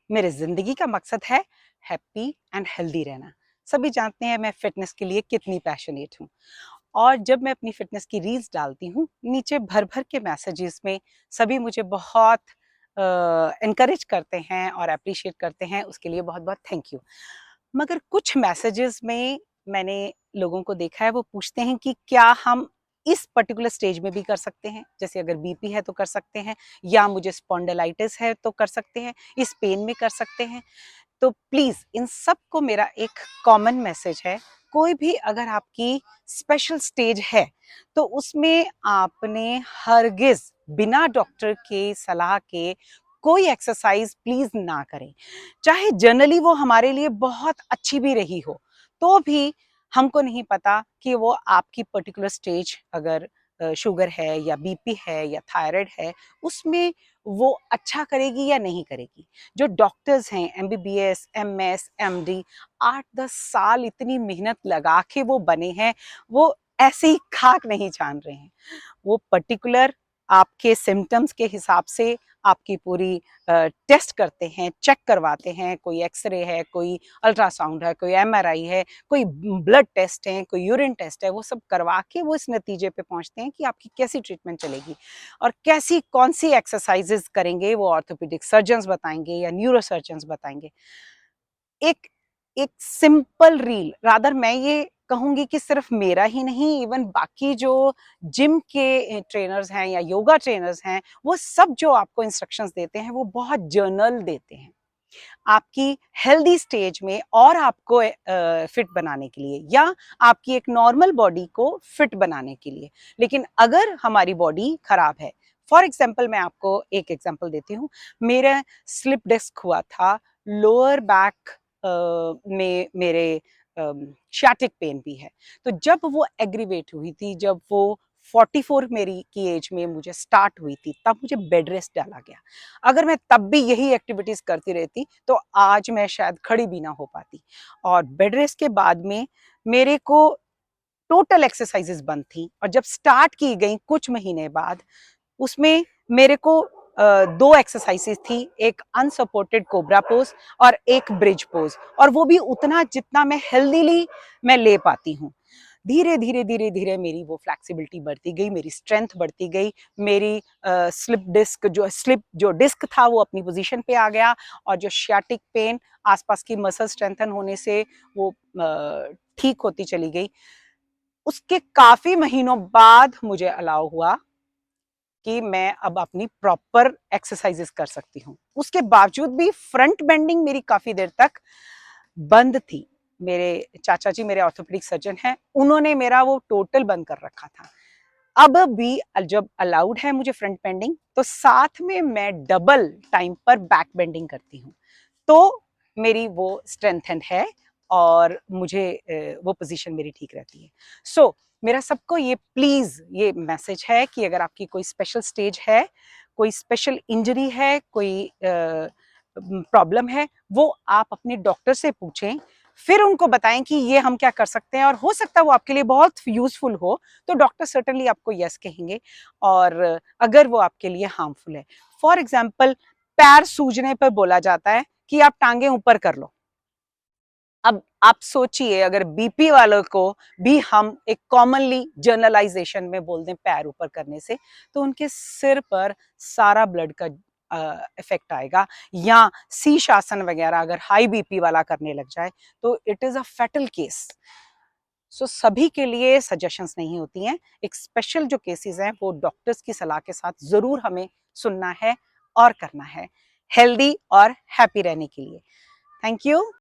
मेरे ज़िंदगी का मकसद है हैप्पी एंड हेल्दी रहना। सभी जानते हैं मैं फ़िटनेस के लिए कितनी पैशनेट हूँ और जब मैं अपनी फ़िटनेस की रील्स डालती हूँ, नीचे भर-भर के मैसेजेस में सभी मुझे बहुत एनकरेज करते हैं और एप्रिशिएट करते हैं, उसके लिए बहुत-बहुत थैंक यू। मगर कुछ मैसेजेस में मैंने लोगों को देखा है, वो पूछते हैं कि क्या हम इस पर्टिकुलर स्टेज में भी कर सकते हैं? जैसे अगर बीपी है तो कर सकते हैं, या मुझे स्पॉन्डिलाइटिस है तो कर सकते हैं, इस पेन में कर सकते हैं। तो प्लीज़ इन सबको मेरा एक कॉमन मैसेज है, कोई भी अगर आपकी स्पेशल स्टेज है, तो उसमें आपने हरगिज़ बिना डॉक्टर के सलाह के कोई एक्सरसाइज़ प्लीज़ ना करें। चाहे जनरली वो हमारे लिए बहुत अच्छी भी रही हो, तो भी हमको नहीं पता कि वो आपकी पर्टिकुलर स्टेज अगर शुगर है या बीपी है या थायराइड है, उसमें वो अच्छा करेगी या नहीं करेगी। जो डॉक्टर्स हैं एमबीबीएस, एमएस, एमडी 8-10 साल इतनी मेहनत लगा के वो बने हैं, वो ऐसे ही खाक नहीं छान रहे हैं। वो पर्टिकुलर आपके सिम्पटम्स के हिसाब से आपकी पूरी टेस्ट करते हैं, चेक करवाते हैं, कोई एक्स-रे है, कोई अल्ट्रासाउंड है, कोई एमआरआई है, कोई ब्लड टेस्ट है, कोई यूरिन टेस्ट है, वो सब करवा के वो इस नतीजे पे पहुँचते हैं कि आपकी कैसी ट्रीटमेंट चलेगी और कैसी कौन-सी एक्सरसाइज़ेज़ करेंगे, वो ऑर्थोपेडिक सर्जन्स बताएँगे या न्यूरो सर्जन्स बताएँगे। एक एक सिंपल रील रादर मैं ये कहूँगी कि सिर्फ मेरा ही नहीं, इवन बाकी जो जिम के ट्रेनर्स हैं या योगा ट्रेनर्स हैं, वो सब जो आपको इंस्ट्रक्शंस देते हैं, वो बहुत जर्नल देते हैं। आपकी हेल्दी स्टेज में और आपको फिट बनाने के लिए या आपकी एक नॉर्मल बॉडी को फिट बनाने के लिए। लेकिन अगर हमारी बॉडी खराब है, फॉर एग्जांपल मैं आपको एक एग्जांपल देती हूँ। मेरा स्लिप डिस्क हुआ था, लोअर बैक में मेरे शियाटिक पेन भी है। तो जब वो एग्रीवेट हुई थी, जब वो 44 मेरी की एज में मुझे स्टार्ट हुई थी, तब मुझे बेड रेस्ट डाला गया। अगर मैं तब भी यही एक्टिविटीज़ करती रहती, तो आज मैं शायद खड़ी भी ना हो पाती। और बेड रेस्ट के बाद में मेरे को टोटल एक्सरसाइज़ेज़ बंद थी और जब स्टार्ट की गई कुछ महीने बाद, उसमें मेरे को 2 एक्सरसाइज़ेज़ थी, एक अनसपोर्टेड कोबरा पोज़ और एक ब्रिज पोज़, और वो भी उतना जितना मैं हेल्दीली मैं ले पाती हूँ। धीरे-धीरे, धीरे-धीरे मेरी वो फ्लेक्सिबिलिटी बढ़ती गई, मेरी स्ट्रेंथ बढ़ती गई, मेरी स्लिप जो डिस्क था वो अपनी पोज़ीशन पे आ गया और जो शियाटिक पेन आस-पास की मसल स्ट्रेंथन होने से वो ठीक होती चली गई। उसके काफ़ी महीनों बाद मुझे अलाउ हुआ कि मैं अब अपनी प्रॉपर एक्सरसाइजेस कर सकती हूँ। उसके बावजूद भी फ्रंट बेंडिंग मेरी काफ़ी देर तक बंद थी। मेरे चाचा जी मेरे ऑर्थोपेडिक सर्जन हैं, उन्होंने मेरा वो टोटल बंद कर रखा था। अब भी जब अलाउड है मुझे फ्रंट बेंडिंग, तो साथ में मैं डबल टाइम पर बैक बेंडिंग करती हूँ। तो मेरी वो स्ट्रेंथेंड है और मुझे वो पोज़ीशन मेरी ठीक रहती है। सो मेरा सबको ये प्लीज़ ये मैसेज है कि अगर आपकी कोई स्पेशल स्टेज है, कोई स्पेशल इंजरी है, कोई प्रॉब्लम है, वो आप अपने डॉक्टर से पूछें, फिर उनको बताएँ कि ये हम क्या कर सकते हैं और हो सकता है वो आपके लिए बहुत यूज़फुल हो, तो डॉक्टर सर्टेनली आपको येस कहेंगे। और अगर वो आपके लिए हार्मफुल है, फॉर एग्ज़ाम्पल पैर सूजने पर बोला जाता है कि आप टाँगें ऊपर कर लो। अब आप सोचिए अगर बीपी वालों को भी हम एक कॉमनली जनरलाइजेशन में बोल दें पैर ऊपर करने से, तो उनके सिर पर सारा ब्लड का इफेक्ट आएगा। या शीर्षासन वगैरह अगर हाई बीपी वाला करने लग जाए, तो it is a fatal case. So सभी के लिए सजेशंस नहीं होती हैं। एक स्पेशल जो केसेस हैं वो डॉक्टर्स की सलाह के साथ जरूर हमें सुनना है और करना है, हेल्दी और हैप्पी रहने के लिए। Thank you.